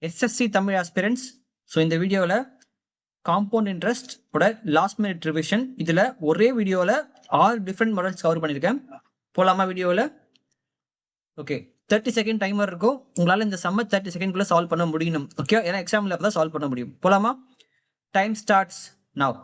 SSC Tamil aspirants. So இந்த வீடியோவில் compound interest ஓட லாஸ்ட் மினிட் ரிவிஷன். இதில் ஒரே வீடியோவில் 6 டிஃப்ரெண்ட் மாடல்ஸ் கவர் பண்ணியிருக்கேன். போகலாமா வீடியோவில்? ஓகே, 30 செகண்ட் டைமர் இருக்கும். உங்களால் இந்த சம்மர் 30 செகண்ட்குள்ளே சால்வ் பண்ண முடியணும். ஓகே, ஏன்னா எக்ஸாமில் அப்போ தான் சால்வ் பண்ண முடியும். போகலாமா? Time starts now.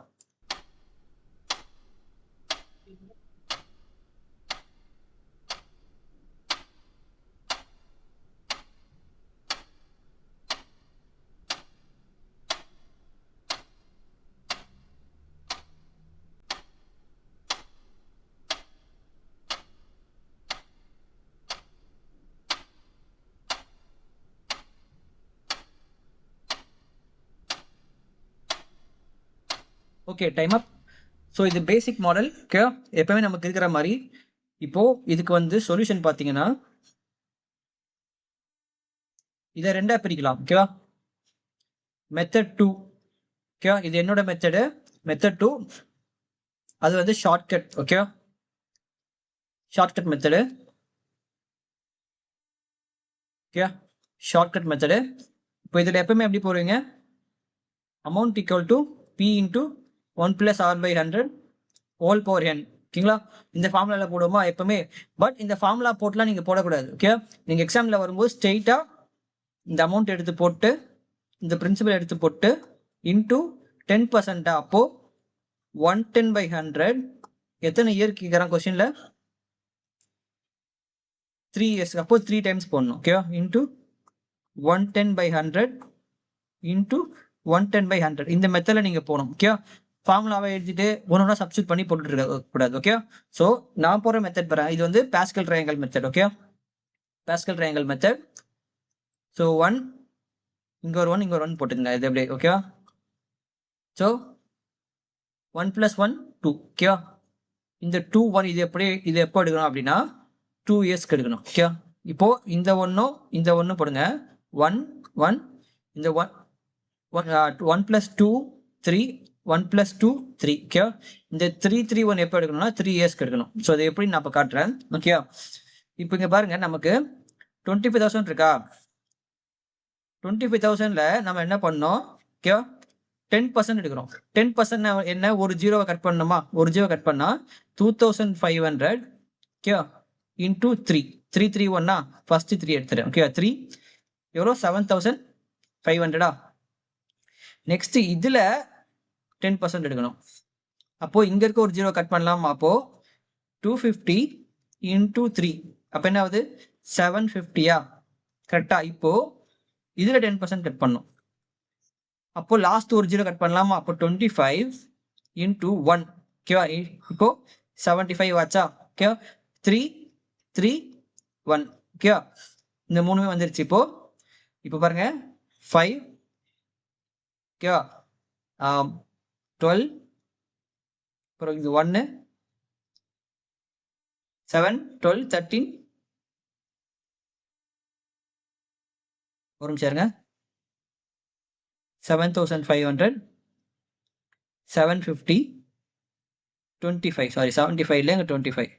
Okay, time அப். ஸோ இது பேசிக் மாடல். ஓகே, எப்பவுமே நமக்கு இருக்கிற மாதிரி. இப்போ இதுக்கு வந்து சொல்யூஷன் பார்த்தீங்கன்னா இதை ரெண்டா பிரிக்கலாம். ஓகேவா? மெத்தட் 2. ஓகே, இது என்னோட மெத்தடு. மெத்தட் 2 அது வந்து shortcut. Okay, shortcut method. Okay, shortcut method. இப்போ இதில் எப்பவுமே எப்படி போடுவீங்க? Amount equal to P into 1 + r/100 whole power n. ஓகேங்களா? இந்த ஃபார்முலாவில் போடுவோமா எப்பவுமே? பட் இந்த ஃபார்முலா போட்டுலாம் நீங்கள் போடக்கூடாது. ஓகே, நீங்கள் எக்ஸாமில் வரும்போது ஸ்ட்ரெயிட்டாக இந்த அமௌண்ட் எடுத்து போட்டு இந்த பிரின்சிபல் எடுத்து போட்டு இன்டூ 10%. அப்போது 110/100 எத்தனை இயர் கேட்குறான் கொஸ்டினில்? 3 years. அப்போது 3 டைம்ஸ் போடணும். ஓகேவா? Into 110/100 into 110/100. இந்த மெத்தடில் நீங்கள் போகணும். ஓகே, ஃபார்முலாவை எழுதிட்டு ஒன்று சப்ஸ்டியூட் பண்ணி போட்டுட்டு இருக்க கூடாது. ஓகே, ஸோ நான் போகிற மெத்தட் பாருங்க. இது வந்து pascal triangle method. Okay, pascal triangle method. So 1 இங்கே ஒரு 1 இங்கே ஒரு 1 போட்டுங்க. இது எப்படி? ஓகேவா? ஸோ 1 + 1 2. ஓகேவா? இந்த 2 1 இது எப்போ எடுக்கணும் அப்படின்னா 2 இயர்ஸ்க்கு எடுக்கணும். ஓகே, இப்போ இந்த ஒன்றும் போடுங்க. 1 1 இந்த 1 + 2 3 1 + 2 3. ஓகே, இந்த 3 3 1 எப்போ எடுக்கணும்னா 3 இயர்ஸ்க்கு எடுக்கணும். ஸோ அது எப்படி நான் இப்போ காட்டுறேன். ஓகே, இப்போ இங்கே பாருங்க, நமக்கு 25,000 இருக்கா? 25,000ல் நம்ம என்ன பண்ணோம்? ஓகே, 10% எடுக்கிறோம். 10% என்ன? ஒரு ஜீரோவை கட் பண்ணணுமா? ஒரு ஜீரோ கட் பண்ணால் 2,500. ஓகே, இன்டூ 3 3 3 1 ஃபர்ஸ்ட் 3 எடுத்துறேன். ஓகே, 3 எவ்வளோ? 7,500. நெக்ஸ்ட் இதில் 10% எடுக்கணும். அப்போ இங்க இருக்க ஒரு ஜீரோ கட் பண்ணலாம். அப்போ 250 இன்டூ 3 அப்போ என்ன ஆகுது? 750. கரெக்டா? இப்போ இதுல 10% கட் பண்ணும். அப்போ லாஸ்ட் ஒரு ஜீரோ கட் பண்ணலாமா? அப்போ 25 இன்டூ 1. ஓகேவா? இப்போ 75 ஆச்சா? ஓகே, 3 3 1. ஓகேவா? இந்த மூணுமே வந்துருச்சு. இப்போ பாருங்க, 5 ஓகேவா, 12 அப்புறம் இது 1 7 12 13 ஒரு நிமிஷம் இருங்க. 7,500 750 25. சாரி, 75 இல்லை, இங்கே 25,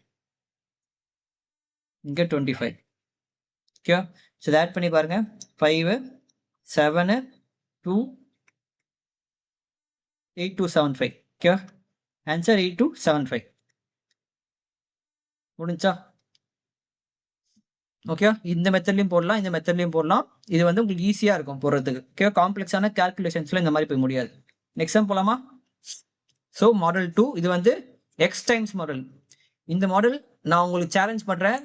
இங்கே 25. ஓகே, ஸோ இதை ஆட் பண்ணி பாருங்க. 5 7 2 8275. Okay, answer 8275. முடிஞ்சா? ஓகே, இந்த மெத்தட்லையும் போடலாம், இந்த மெத்தட்லையும் போடலாம். இது வந்து உங்களுக்கு ஈஸியாக இருக்கும் போடுறதுக்கு. ஓகே, காம்ப்ளெக்ஸான கேல்குலேஷன்ஸில் இந்த மாதிரி போய் முடியாது. நெக்ஸ்ட் டைம் போகலாமா? ஸோ மாடல் 2 இது வந்து எக்ஸ் டைம்ஸ் மாடல். இந்த மாடல் நான் உங்களுக்கு சேலஞ்ச் பண்ணுறேன்.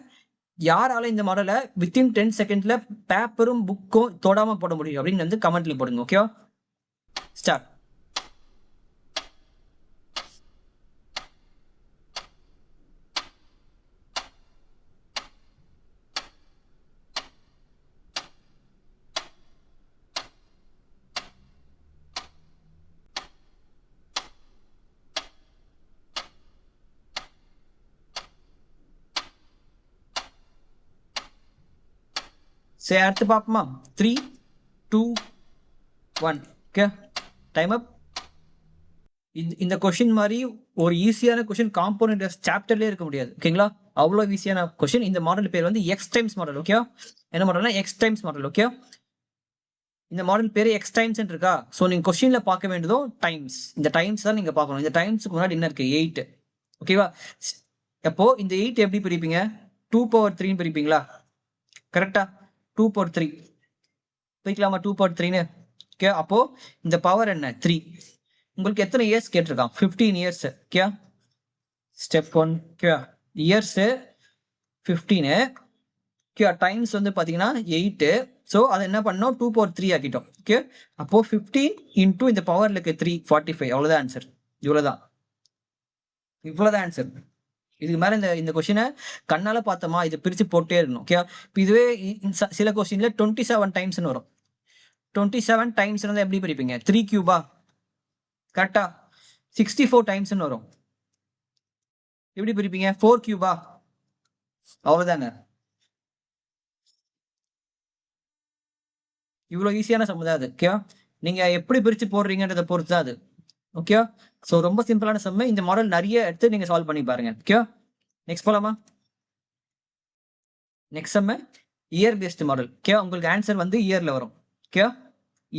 யாரால இந்த மாடலை வித்தின் 10 செகண்ட்ல பேப்பரும் புக்கும் தொடாமல் போட முடியும் அப்படின்னு வந்து கமெண்ட்ல போடுங்க. ஓகேவா? ஸ்டார்ட். சரி, அடுத்து பார்ப்போமா? 3 2 1. ஓகே, டைம் அப். இந்த கொஷின் மாதிரி ஒரு ஈஸியான கொஷின் காம்பவுண்ட் இன்ட்ரெஸ்ட் சாப்டர்லேயே இருக்க முடியாது. ஓகேங்களா? அவ்வளோ ஈஸியான கொஷின். இந்த மாடல் பேர் வந்து எக்ஸ் டைம்ஸ் மாடல். ஓகே, என்ன மாடல்னா எக்ஸ் டைம்ஸ் மாடல். ஓகே, இந்த மாடல் பேர் எக்ஸ் டைம்ஸ் இருக்கா. ஸோ நீங்கள் கொஸ்டினில் பார்க்க வேண்டியதும் டைம்ஸ். இந்த டைம்ஸ் தான் நீங்கள் பார்க்கணும். இந்த டைம்ஸுக்கு முன்னாடி என்ன இருக்குது, 8. ஓகேவா. அப்போ இந்த 8 எப்படி பிரிப்பீங்க, 2/3 பிரிப்பீங்களா. கரெக்டா, 2/3 பிரிக்கலாமா, 2/3. ஓகே, அப்போ இந்த பவர் என்ன, 3. உங்களுக்கு எத்தனை இயர்ஸ் கேட்டிருக்கான், 15 years. Okay, step 1. Okay, years 15. Okay, times வந்து பார்த்தீங்கன்னா 8. ஸோ அதை என்ன பண்ணோம், 2/3 ஆக்கிட்டோம். ஓகே, அப்போ 15 இன்டூ இந்த பவர்ல இருக்க 3, 45. அவ்வளோதான் ஆன்சர். இவ்வளோதான் ஆன்சர். இதுக்கு மேலே இந்த கொஸ்டினை கண்ணால பார்த்தோமா, இதை பிரித்து போட்டே இருக்கணும். ஓகே, இப்போ இதுவே சில கொஸ்டின்ல 27 டைம்ஸ்னு வரும். 27 டைம்ஸ் இருந்தால் எப்படி பிரிப்பீங்க, 3 கியூபா. கரெக்டா, 64 டைம்ஸ்னு வரும். எப்படி பிரிப்பீங்க, 4 கியூபா. அவ்வளோதாங்க. இவ்வளோ ஈஸியான சம் அது. ஓகே, நீங்கள் எப்படி பிரித்து போடுறீங்கன்றதை பொறுத்து தான் அது. ஓகே, ஸோ ரொம்ப சிம்பிளான சம். இந்த மாடல் நிறைய எடுத்து நீங்கள் சால்வ் பண்ணி பாருங்க. ஓகே, நெக்ஸ்ட் போலாமா. Next sum year based model. Okay, உங்களுக்கு ஆன்சர் வந்து இயரில் வரும். ஓகே,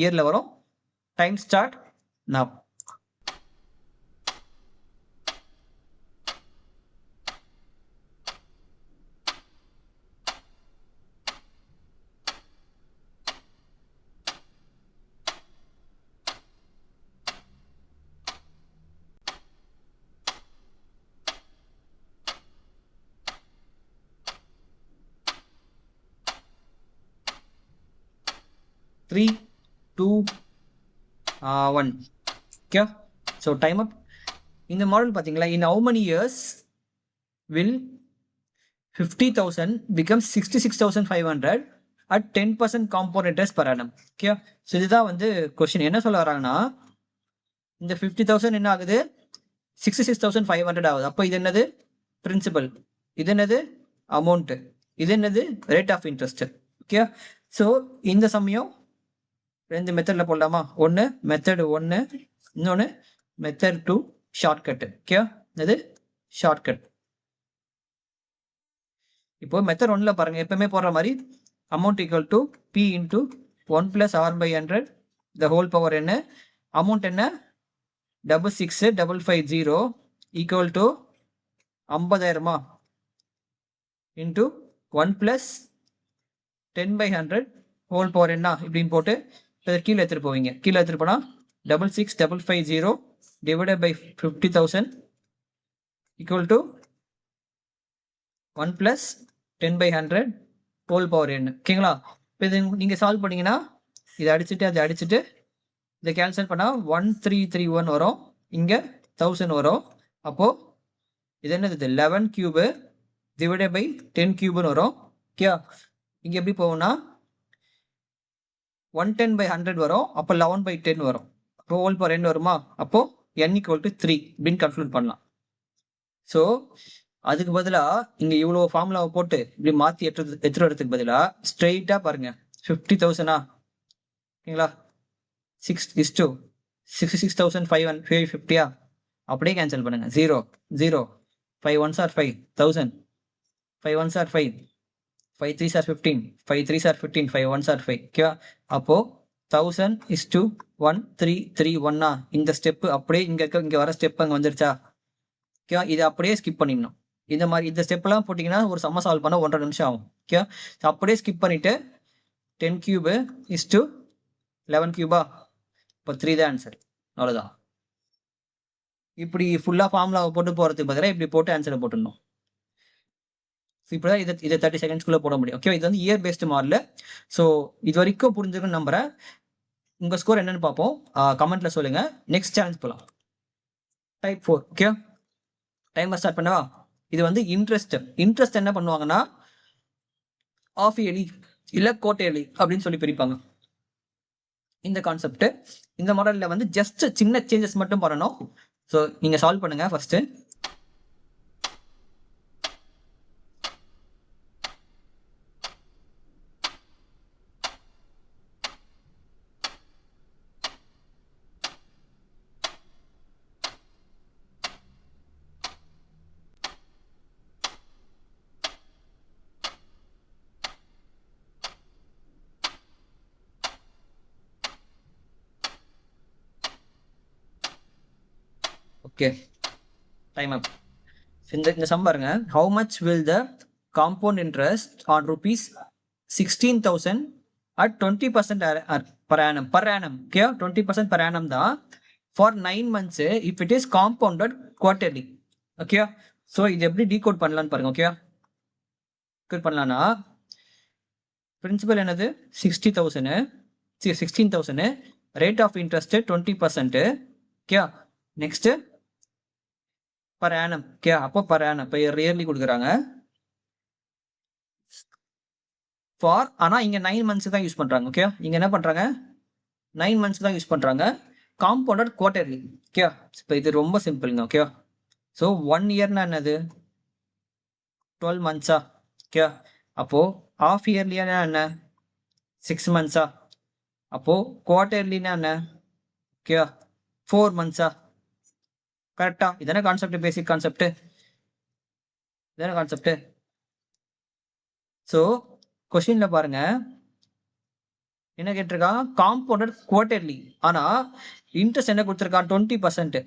இயரில் வரும். Time start now. Three, 2, 1. Okay, so time up. இந்த மாடல் பார்த்தீங்களா, in how many years will 50,000 become 66,500 at 10% compound interest per annum. Okay, so இதுதான் வந்து கொஸ்டின். என்ன சொல்ல வராங்கன்னா, இந்த 50,000 என்ன ஆகுது, 66,500 ஆகுது. அப்போ இது என்னது, பிரின்சிபல். இது என்னது, அமௌண்ட். இது என்னது, rate of interest. Okay, so இந்த சமயம் 2 மெத்தடில் போடலாமா. ஒன்று மெத்தட் 1, இன்னொன்று மெத்தட் 2 ஷார்ட்கட். ஓகே, இது ஷார்ட்கட். இப்போ மெத்தட் 1ல பாருங்க, எப்பவுமே போடுற மாதிரி amount equal to P into 1 + r/100 the whole power என்ன, அமௌண்ட் என்ன 66,550 equal to 50,000 into 1 + 10/100 whole power என்ன இப்படின்னு போட்டு கீழே எடுத்துட்டு போவீங்க. கீழே எடுத்துட்டு போனா 66,550 divided by 50,000 equal to 1 + 10/100 whole power என்ன. ஓகேங்களா. இப்போ இது நீங்கள் சால்வ் பண்ணீங்கன்னா இதை அடிச்சுட்டு அதை அடிச்சுட்டு இதை கேன்சல் பண்ணால் 1331 வரும். இங்கே 1000 வரும். அப்போது இது என்னது, 11 கியூபு டிவைடட் பை 10 கியூப்னு வரும். ஓகே, இங்கே எப்படி போகும்னா 110/100 வரும். அப்போ 11/10 வரும். அப்போ ஹோல் பவர் என்ன வருமா. அப்போது n = 3 அப்படின்னு கன்க்ளூட் பண்ணலாம். ஸோ அதுக்கு பதிலாக இங்கே இவ்வளோ ஃபார்முலாவை போட்டு இப்படி மாற்றி எடுத்துகிட்டு வரதுக்கு பதிலாக ஸ்ட்ரெயிட்டாக பாருங்கள், 50,000 ஓகேங்களா, 66,550 அப்படியே கேன்சல் பண்ணுங்க. 0 0 5 1s are 5 1000 5 1s are 5 5 3s are 15 5 3s are 15 5 1s are 5. ஓகேவா. அப்போ 1000:1 3 3 1 இந்த ஸ்டெப்பு அப்படியே இங்கே வர ஸ்டெப் அங்கே வந்துருச்சா. ஓகேவா, இதை அப்படியே ஸ்கிப் பண்ணிடணும். இந்த மாதிரி இந்த ஸ்டெப்லாம் போட்டிங்கன்னா ஒரு சம்ம சால்வ் பண்ண 1.5 நிமிஷம் ஆகும். ஓகே, அப்படியே ஸ்கிப் பண்ணிவிட்டு 10 கியூபு = 11 கியூபா. இப்போ 3 தான் ஆன்சர். அவ்வளோதான். இப்படி ஃபுல்லாக ஃபார்முலாவை போட்டு போகிறதுக்கு பதிலாக இப்படி போட்டு ஆன்சரை போட்டுடணும். ஸோ இப்போ தான் இதை 30 செகண்ட்ஸ்குள்ளே போட முடியும். ஓகே, இது வந்து இயர் பேஸ்டு மாடல். ஸோ இது வரைக்கும் புரிஞ்சுக்கணும்னு நம்புகிறேன். உங்கள் ஸ்கோர் என்னன்னு பார்ப்போம், கமெண்ட்டில் சொல்லுங்கள். நெக்ஸ்ட் சேலஞ்ச் போகலாம். டைப் 4. ஓகே, டைமை ஸ்டார்ட் பண்ணவா. இது வந்து இன்ட்ரெஸ்ட் என்ன பண்ணுவாங்கன்னா ஆஃப் இயர்லி இல்லை குவார்ட்டர்லி அப்படின்னு சொல்லி பிரிப்பாங்க. இந்த கான்செப்ட் இந்த மாடலில் வந்து ஜஸ்ட் சின்ன சேஞ்சஸ் மட்டும் பண்ணணும். ஸோ நீங்கள் சால்வ் பண்ணுங்கள் ஃபஸ்ட்டு. ஓகே, டைம் அப். இந்த சம் பாருங்க. How much will the compound interest on rupees 16,000 at 20% per annum. Okay, 20% per annum தான் for 9 months if it is compounded quarterly. Okay, so இது எப்படி டீகோட் பண்ணலான்னு பாருங்க. ஓகே, டீகோட் பண்ணலான்னா principal என்னது 16,000 rate of interest 20%. Okay, next per annum. Okay, அப்போ per annum இப்போ yearly கொடுக்குறாங்க ஃபார். ஆனால் இங்கே 9 months தான் யூஸ் பண்ணுறாங்க. ஓகே, இங்கே என்ன பண்ணுறாங்க 9 months தான் யூஸ் பண்ணுறாங்க. Compounded quarterly. ஓகே, இப்போ இது ரொம்ப சிம்பிளுங்க. ஓகே, ஸோ 1 இயர்னா என்னது 12 months. ஓகே, அப்போது ஆஃப் இயர்லினா என்ன 6 months. அப்போது குவார்டர்லினா என்ன ஓகே 4 months. கரெக்டா? இதான கான்செப்ட், பேசிக் கான்செப்ட் இதான கான்செப்ட். ஸோ கொஸ்டின்ல பாருங்க என்ன கேட்டிருக்கான், காம்பவுண்டட் குவார்டர்லி. ஆனால் இன்ட்ரெஸ்ட் என்ன கொடுத்துருக்கான் 20%.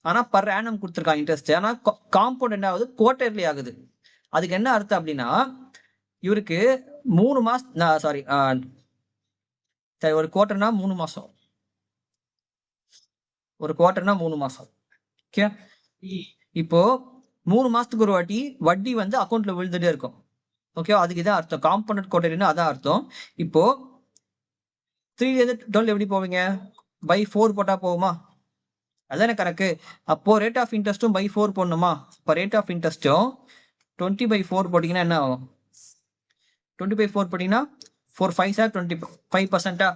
ஆனால் பர் ஆனம் கொடுத்துருக்கான் இன்ட்ரெஸ்ட். ஆனால் காம்பவுண்ட் என்ன ஆகுது குவார்டர்லி ஆகுது. அதுக்கு என்ன அர்த்தம் அப்படின்னா இவருக்கு 3 மாசம் சாரி ஒரு குவார்டர்னா 3 மாசம். ஒரு குவார்டர்னா 3 மாசம். ஓகே, இப்போ 3 மாசத்துக்கு ஒரு வாட்டி வட்டி வந்து அக்கௌண்ட்ல விழுந்துட்டே இருக்கும். ஓகே, அதுக்கு இதான் அர்த்தம் காம்பவுண்டட் குவார்டர்லினா அதான் அர்த்தம். இப்போ 3 12 எப்படி போவீங்க பை 4 போட்டா போகுமா? அதானே கணக்கு. அப்போ ரேட் ஆஃப் இன்ட்ரெஸ்ட்டும் பை 4 போடணுமா? இப்போ ரேட் ஆஃப் இன்ட்ரெஸ்ட்டும் 20/4 போட்டிங்கன்னா என்ன ஆகும்? 20/4 போட்டிங்கன்னா 4 5 25%.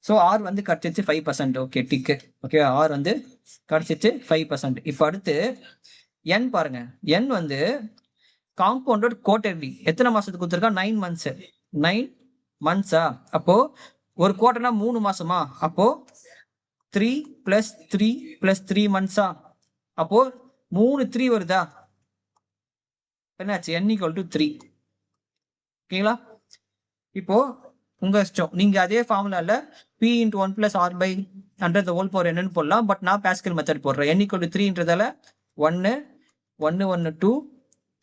ஸோ ஆர் வந்து கிடச்சிச்சு 5%. ஓகே, டிக்கு. ஓகே, ஆர் வந்து கிடச்சிச்சு 5%. இப்போ அடுத்து என் பாருங்க. என் வந்து காம்பவுண்டட் குவார்டர்லி எத்தனை மாசத்துக்கு கொடுத்துருக்கா 9 months. 9 months. அப்போ ஒரு குவார்டர்னா 3 மாசமா? அப்போ 3 + 3 + 3 months. அப்போ 3 3 வருதா? என்னாச்சு n = 3. ஓகேங்களா? இப்போ உங்க இஷ்டம். நீங்க அதே ஃபார்முலால p × 1 + r/100 என்னன்னு போடலாம். பட் நான் பாஸ்கல் மெத்தட் போடுறேன். n = 3ன்றதால 1 1 1 2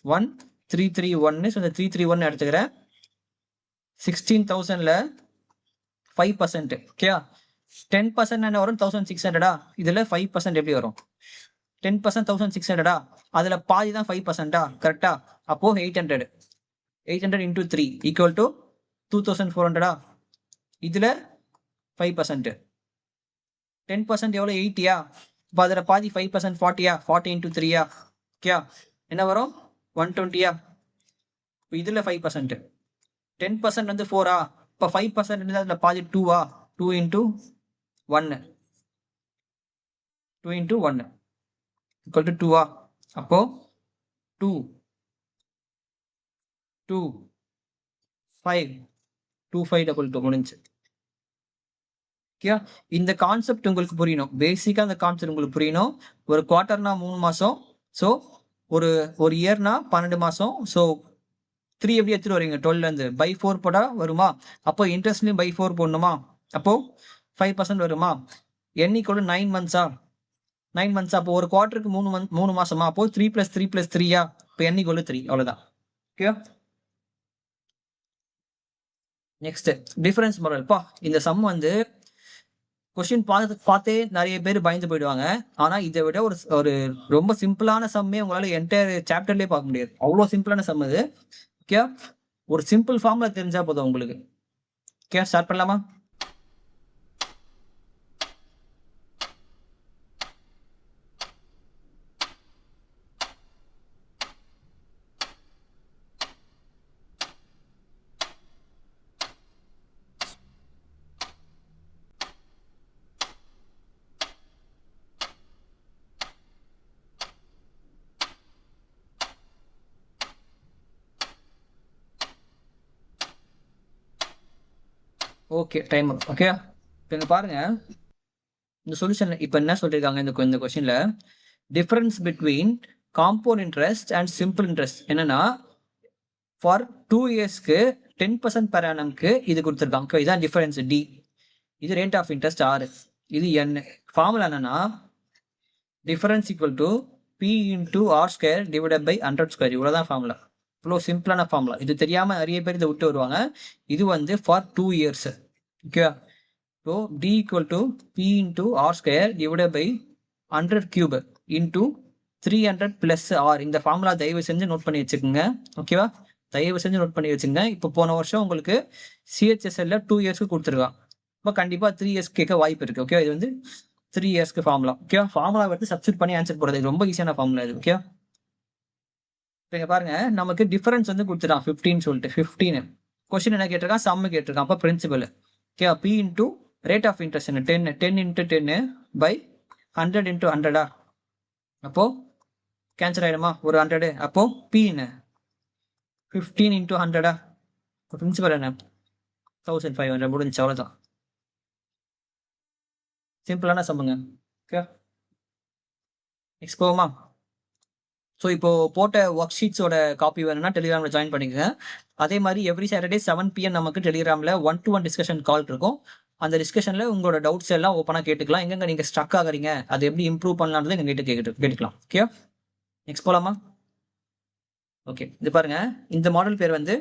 1 3 3 1. ஸோ இந்த 3 3 1 எடுத்துக்கிறேன். 16,000ல 5%. ஓகே, 10% என்ன வரும் 1,600. இதுல 5% எப்படி வரும்? 10% 1,600. அதுல பாதி தான் 5%. கரெக்டா? அப்போ 800 × 3 = 2,400. இதுல 5% 10% எவ்வளோ 80. இப்போ அதில் பாதி 5% 40. 40 × 3. ஓகே, என்ன வரும் 120. இப்போ இதில் 5% 10% வந்து 4. இப்போ 5% அதில் பாதி 2. 2 × 1 2 × 1 = 2. அப்போ 2 2 5 2522 முடிஞ்சு. ஓகே, இந்த கான்செப்ட் உங்களுக்கு புரியணும். பேசிக்காக அந்த கான்செப்ட் உங்களுக்கு புரியணும். ஒரு குவார்டர்னா 3 மாசம். ஸோ ஒரு இயர்னா 12 மாசம். ஸோ 3 எப்படி எடுத்துட்டு வரீங்க 12லேருந்து பை 4 போட்டா வருமா? அப்போ இன்ட்ரெஸ்ட்லையும் பை 4 போடணுமா? அப்போ 5% வருமா? n = 9 months. 9 months. அப்போ ஒரு குவார்டருக்கு 3 மாசமா? அப்போ 3 + 3 + 3. இப்போ n = 3. அவ்வளோதான். Okay, next difference model. இந்த சம் வந்து கொஸ்டின் பார்த்தே நிறைய பேர் பயந்து போயிடுவாங்க. ஆனால் இதை விட ஒரு ரொம்ப சிம்பிளான சம்மே உங்களால் என்டையர் சாப்டர்லேயே பார்க்க முடியாது. அவ்வளோ சிம்பிளான சம் இது. ஓகே, ஒரு சிம்பிள் ஃபார்ம்ல தெரிஞ்சா போதும் உங்களுக்கு. ஓகே, ஸ்டார்ட் பண்ணலாமா? Okay, time. ஓகே, இப்போ இங்கே பாருங்க இந்த சொல்யூஷன். இப்போ என்ன சொல்லியிருக்காங்க இந்த கொஸ்டின்ல, difference between compound interest and simple interest என்னன்னா ஃபார் 2 இயர்ஸ்க்கு 10% per annumக்கு இது கொடுத்துருக்காங்க. இதுதான் டிஃபரன்ஸ் டி. இது ரேட் ஆஃப் இன்ட்ரெஸ்ட் ஆர். இது என். ஃபார்முலா என்னன்னா difference equal to P into R square divided by 100 square. இவ்வளோதான் ஃபார்முலா. இவ்வளோ சிம்பிளான ஃபார்முலா. இது தெரியாமல் நிறைய பேர் இதை விட்டு வருவாங்க. இது வந்து ஃபார் 2 இயர்ஸ். ஓகேவா? So D equal to P into R square divided by 100 cube into 300 plus R. இந்த ஃபார்முலா தயவு செஞ்சு நோட் பண்ணி வச்சுக்கோங்க. ஓகேவா? தயவு செஞ்சு நோட் பண்ணி வச்சுங்க. இப்போ போன வருஷம் உங்களுக்கு சிஹெச்எஸ்எல்ல 2 இயர்ஸ்க்கு கொடுத்துருக்கான். இப்போ கண்டிப்பாக 3 இயர்ஸ் கேட்க வாய்ப்பு இருக்குது. ஓகே, இது வந்து 3 இயர்ஸ்க்கு ஃபார்முலா. ஓகே, ஃபார்முலா எடுத்து சப்ஸ்டிட் பண்ணி ஆன்சர் போடுறது ரொம்ப ஈஸியான ஃபார்முலா இது. ஓகே, இப்போ பாருங்க, நமக்கு டிஃபரன்ஸ் வந்து கொடுத்துட்டான் 15 சொல்லிட்டு. 15 கொஸ்டின் என்ன கேட்டிருக்கான்? சம்மு கேட்டிருக்கான். அப்போ principal. Okay, P into rate of interest என்ன? 10 இன்ட்டு 10 பை 100 இன்ட்டு 100. அப்போ கேன்சல் ஆயிடுமா? ஒரு 100. அப்போ பி என்ன? 15 இன்ட்டு 100. பிரின்சிபல் என்ன? 1500. முடிஞ்சு, அவ்வளோதான். சிம்பிளான சம்முங்க. ஓகே, நெக்ஸ்ட் போவோமா? ஸோ இப்போ போட்ட ஒர்க் ஷீட்ஸோட காப்பி வேணும்னா டெலிகிராமில் ஜாயின் பண்ணிக்கோங்க. அதே மாதிரி எவ்ரி சாட்டர்டே 7 PM நமக்கு டெலிகிராமில் 1-to-1 டிஸ்கஷன் கால் இருக்கும். அந்த டிஸ்கஷனில் உங்களோட டவுட்ஸ் எல்லாம் ஓப்பனாக கேட்டுக்கலாம். எங்கெங்க நீங்கள் ஸ்ட்ரக் ஆகுறீங்க, அதை எப்படி இம்ப்ரூவ் பண்ணலான்றதை எங்கள் கிட்ட கேட்டுக்கலாம். ஓகே, நெக்ஸ்ட் போகலாமா? ஓகே, இது பாருங்க, இந்த மாடல் பேர் வந்து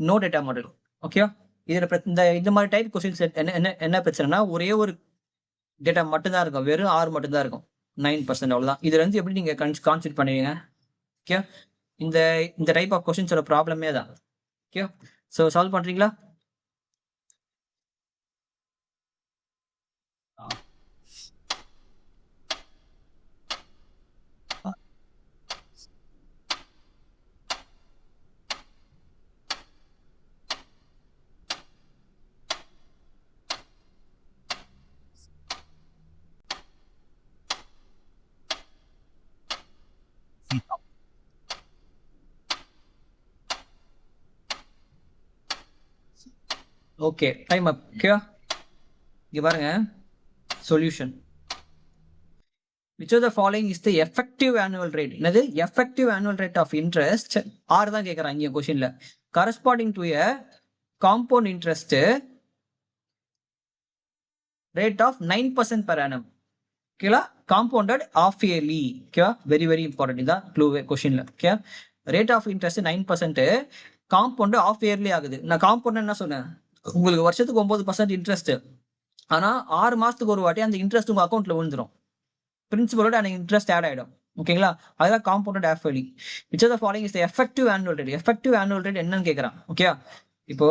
நோ டேட்டா மாடல். ஓகே, இதில் இந்த மாதிரி டைப் கொஸ்டின்ஸ் என்ன பிரச்சனைனா, ஒரே ஒரு டேட்டா மட்டும்தான் இருக்கும். வெறும் 6 மட்டும்தான் இருக்கும். 9% அவ்வளோதான். இதுல இருந்து எப்படி நீங்கள் கான்செப்ட் பண்ணுவீங்க? ஓகே, இந்த டைப் ஆஃப் கொஸ்டின்ஸோட ப்ராப்ளமே தான். ஓகே, ஸோ சால்வ் பண்ணுறீங்களா? ஓகே, டைம் அப். ஓகே, இங்கே பாருங்க, solution. Which of the following is the effective annual rate? என்னது effective annual rate of interest? 6 தான் கேட்குறாங்க இங்கே கொஸ்டின்ல. Corresponding to a compound interest rate of 9% per annum. ஓகேலா, காம்பவுண்டட் ஆஃப் இயர்லி. ஓகேவா, வெரி வெரி இம்பார்ட்டன்ட். இதான் க்ளூ கொஸ்டின்ல. Okay, rate of interest 9%, compound half yearly ஆகுது. நான் காம்பவுண்ட் என்ன சொன்னேன்? உங்களுக்கு வருஷத்துக்கு 9% இன்ட்ரெஸ்ட். ஆனால் 6 மாதத்துக்கு ஒரு வாட்டி அந்த இன்ட்ரெஸ்ட் உங்கள் அக்கௌண்ட்டில் விழுந்துடும். பிரின்சிபலோட அந்த இன்ட்ரெஸ்ட் ஆட் ஆகிடும். ஓகேங்களா, அதுதான் compounded half yearly. Which of the following is the effective annual rate? Effective annual rate என்னன்னு கேட்குறான். ஓகே, இப்போ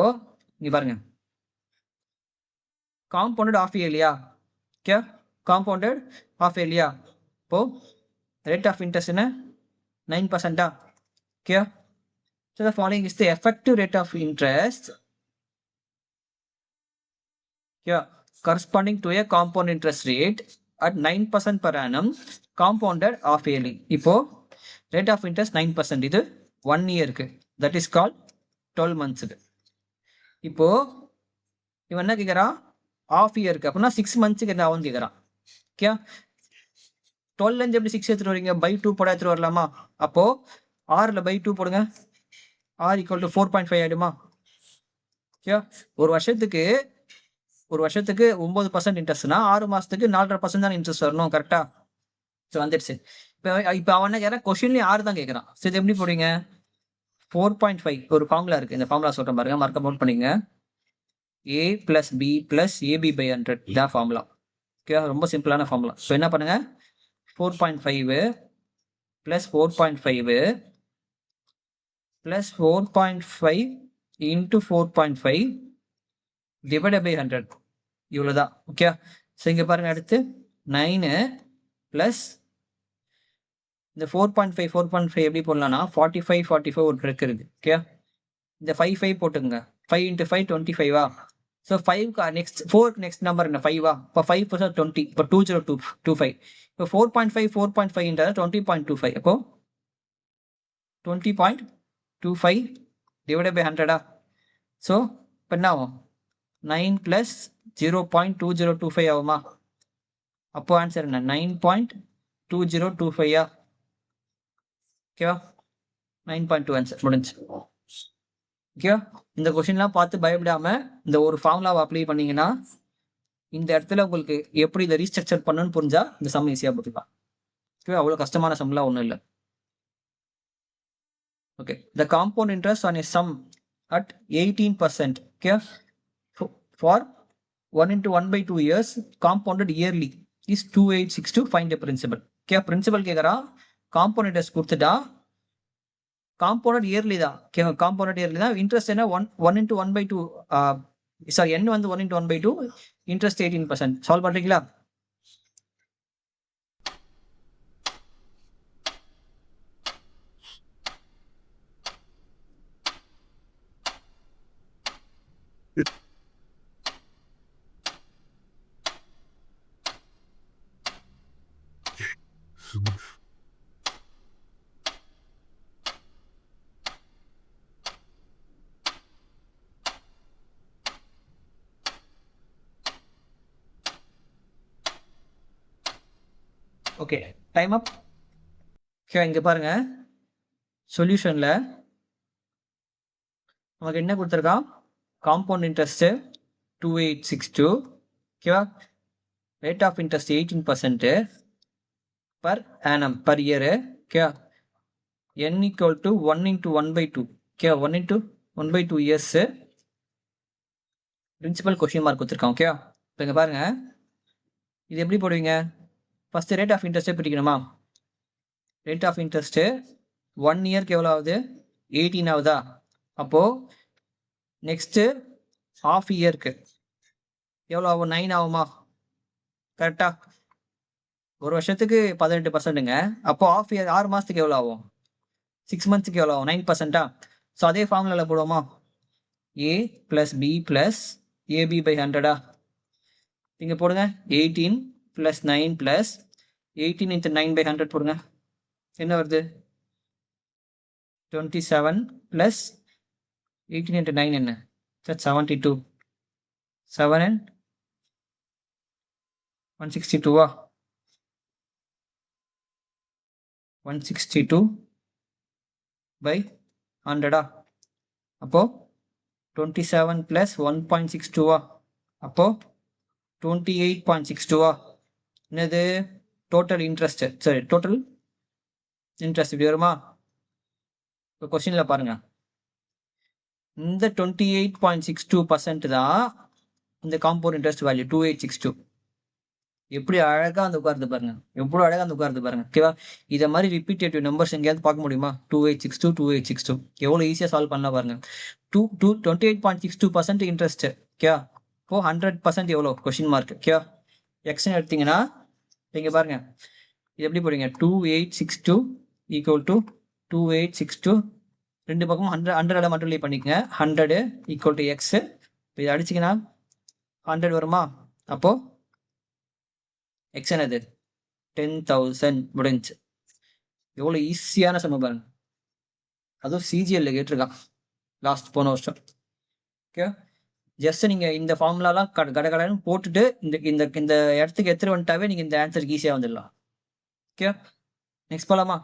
இங்கே பாருங்க, காம்பவுண்டட் ஆஃப் இயர்லியா? ஓகே, காம்பவுண்டட் ஆஃப் இயர்லியா? இப்போ ரேட் ஆஃப் இன்ட்ரெஸ்ட் என்ன? 9%. Okay, so the following is the effective rate of interest, yeah, corresponding to a compound interest rate at 9% per annum, compounded half yearly. இப்போ rate of interest 9%, இது 1 year-க்கு, that is called 12 months-க்கு. இப்போ இவன் என்ன கேட்குறான்? half year-க்கு, அப்படின்னா 6 months-க்கு என்ன ஆகும்னு கேட்குறான். ஓகே, 12 எப்படி 6 எடுத்துட்டு வரீங்க? by 2 போட எடுத்துட்டு வரலாமா? அப்போ 6ல் by 2 போடுங்க. R equal to 4.5 ஆயிடுமா? ஓகே, ஒரு வருஷத்துக்கு 9% இன்ட்ரெஸ்ட்னா 6 மாசத்துக்கு 4.5% தான் இன்ட்ரெஸ்ட் வரணும். கரெக்டா? ஸோ வந்துடுச்சு. இப்போ அவன் என்ன கேட்குறான்? கொஸ்டின்லேயும் 6 தான் கேட்குறான். சரி, இது எப்படி போடுறீங்க? 4.5 ஒரு ஃபார்முலா இருக்கு. இந்த ஃபார்முலா சொல்கிறேன் பாருங்க, மார்க் அவுட் பண்ணிங்க. A + B + AB by 100 இதான் ஃபார்முலா. ஓகே, ரொம்ப சிம்பிளான ஃபார்முலா. ஸோ என்ன பண்ணுங்க, 4.5 + 4.5 plus 4.5 into 4.5 divided by 100. இவ்வளோதான். ஓகே, ஸோ இங்கே பாருங்க, அடுத்து 9 ப்ளஸ் இந்த 4.5 எப்படி போடலாம்னா 45 ஒரு ட்ரிக் இருக்கு. ஓகே, இந்த 5 போட்டுங்க. 5 × 5 25. ஸோ 5 நெக்ஸ்ட் 4 நெக்ஸ்ட் நம்பர் என்ன? 5. இப்போ 5 + 20, இப்போ 2025. இப்போ 4.5 20.25. அப்போ 20.25 divided by 100. ஸோ இப்போ என்ன ஆகும்? 9 + 0.2025 ஆகுமா? அப்போ ஆன்சர் என்ன? 9.2025. ஓகேவா, 9.2 ஆன்சர் முடிஞ்சு. ஓகேவா, இந்த கொஸ்டின்லாம் பார்த்து பயப்படாம இந்த ஒரு ஃபார்முலாவை அப்ளை பண்ணீங்கன்னா இந்த இடத்துல உங்களுக்கு எப்படி இதை ரீஸ்ட்ரக்சர் பண்ணணும்னு புரிஞ்சா இந்த சம் ஈஸியாக போட்டுக்கலாம். ஓகே, அவ்வளோ கஷ்டமான சம்லாம் ஒன்றும் இல்லை. Okay, the compound interest on a some at 18%, okay, for 1 into 1/2 years compounded yearly is 2862. Find a principal. Okay, principal கேட்குறா, காம்பவுண்ட் இன்ட்ரெஸ்ட் கொடுத்துட்டா, காம்பவுண்டட் இயர்லி தான். ஓகே, காம்பவுண்டட் இயர்லி தான். இன்ட்ரெஸ்ட் என்ன, 1 into 1/2, சாரி, n வந்து 1 into 1/2, interest 18%. Solve பண்ணுறீங்களா? Okay, time அப். Okay, இங்கே பாருங்க, சொல்யூஷனில் நமக்கு என்ன கொடுத்துருக்கான், காம்பவுண்ட் இன்ட்ரெஸ்ட்டு 2862, ஓகேவா, rate of interest 18% per annum per year, okay, n equal to 1 into 1/2, okay, 1 into 1/2 years, principal question mark கொடுத்துருக்கான். ஓகே, இப்போ இங்கே பாருங்க, இது எப்படி போடுவீங்க, ஃபஸ்ட்டு ரேட் ஆஃப் இன்ட்ரெஸ்ட்டே பிடிக்கணுமா, ரேட் ஆஃப் இன்ட்ரெஸ்ட்டு 1 இயர்க்கு எவ்வளோ ஆகுது, 18 ஆகுதா, அப்போது நெக்ஸ்ட்டு ஹாஃப் இயருக்கு எவ்வளோ ஆகும், 9 ஆகுமா, கரெக்டாக, ஒரு வருஷத்துக்கு 18%ங்க, அப்போது ஹாஃப் இயர் 6 மாதத்துக்கு எவ்வளோ ஆகும், 6 மந்த்ஸுக்கு எவ்வளோ ஆகும், 9%. ஸோ அதே ஃபார்முலாவில் போடுவோமா, a + b + ab/100. இங்கே போடுங்க, 18 + 9 + 18 into 9/100 போடுங்க, என்ன வருது, 27 + 18 into 9 என்ன, 72, 7 and 162, 162/100. அப்போது 27 + 1.62, அப்போது 28.62. என்னது, டோட்டல் இன்ட்ரெஸ்ட்டு, சரி, டோட்டல் இன்ட்ரெஸ்ட் இப்படி வருமா, இப்போ கொஸ்டினில் பாருங்கள், இந்த 28.62% தான் இந்த காம்பவுண்ட் இன்ட்ரெஸ்ட் வேல்யூ 2862. எப்படி அழகாக வந்து உட்காருது பாருங்க, எவ்வளோ அழகாக வந்து உட்காருது பாருங்க, ஓகேவா. இதை மாதிரி ரிப்பீட்டேட்டிவ் நம்பர்ஸ் எங்கேயாவது பார்க்க முடியுமா, 2862 எவ்வளோ ஈஸியாக சால்வ் பண்ணலாம் பாருங்க. 28.62% இன்ட்ரெஸ்ட்டு, ஓகேவா. இப்போ 100% எவ்வளோ, கொஸ்டின் மார்க், ஓகேவா. எக்ஸ்ன்னு எடுத்தீங்கன்னா இங்கே பாருங்க, இது எப்படி போடுங்க, 2862 ஈக்குவல் டு 2862, ரெண்டு பக்கமும் 100 மல்டிப்ளை பண்ணிக்கங்க, 100 ஈக்குவல் டு எக்ஸு. இப்போ இதை அடிச்சிங்கன்னா 100 வருமா, அப்போது எக்ஸ் என்னது, 10,000 முடிஞ்சு. எவ்வளோ ஈஸியான சம பாருங்க, அதுவும் சிஜிஎல்ல கேட்டிருக்கான் லாஸ்ட் போன வருஷம். ஓகே, ஜஸ்ட் நீங்கள் இந்த ஃபார்முலாலாம் கடகடன்னு போட்டுட்டு இந்த இந்த இடத்துக்கு எடுத்துகிட்டு வந்துட்டாவே நீங்கள் இந்த ஆன்சருக்கு ஈஸியாக வந்துடலாம். ஓகே, நெக்ஸ்ட் போகலாமா.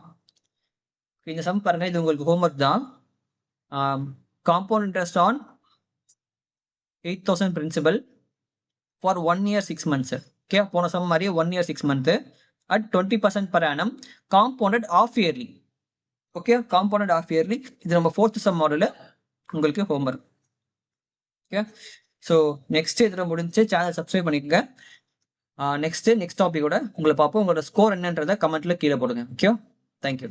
இந்த சம் பாருங்கள், இது உங்களுக்கு ஹோம்ஒர்க் தான். Compound interest on 8,000 principal for 1 year 6 months. Okay, போன சம் மாதிரியே 1 year 6 months at 20% per annum, compounded half yearly. Okay, compounded half yearly. இது நம்ம 4th சம் மாடலில் உங்களுக்கு ஹோம்ஒர்க். ஓகே, ஸோ நெக்ஸ்ட் இதில் முடிஞ்சு சேனல் சப்ஸ்கிரைப் பண்ணிக்கோங்க. நெக்ஸ்ட் டாபிக்கோட உங்களை பார்ப்போம். உங்களோட ஸ்கோர் என்னன்றதை கமெண்ட்டில் கீழே போடுங்க. Okay, thank you.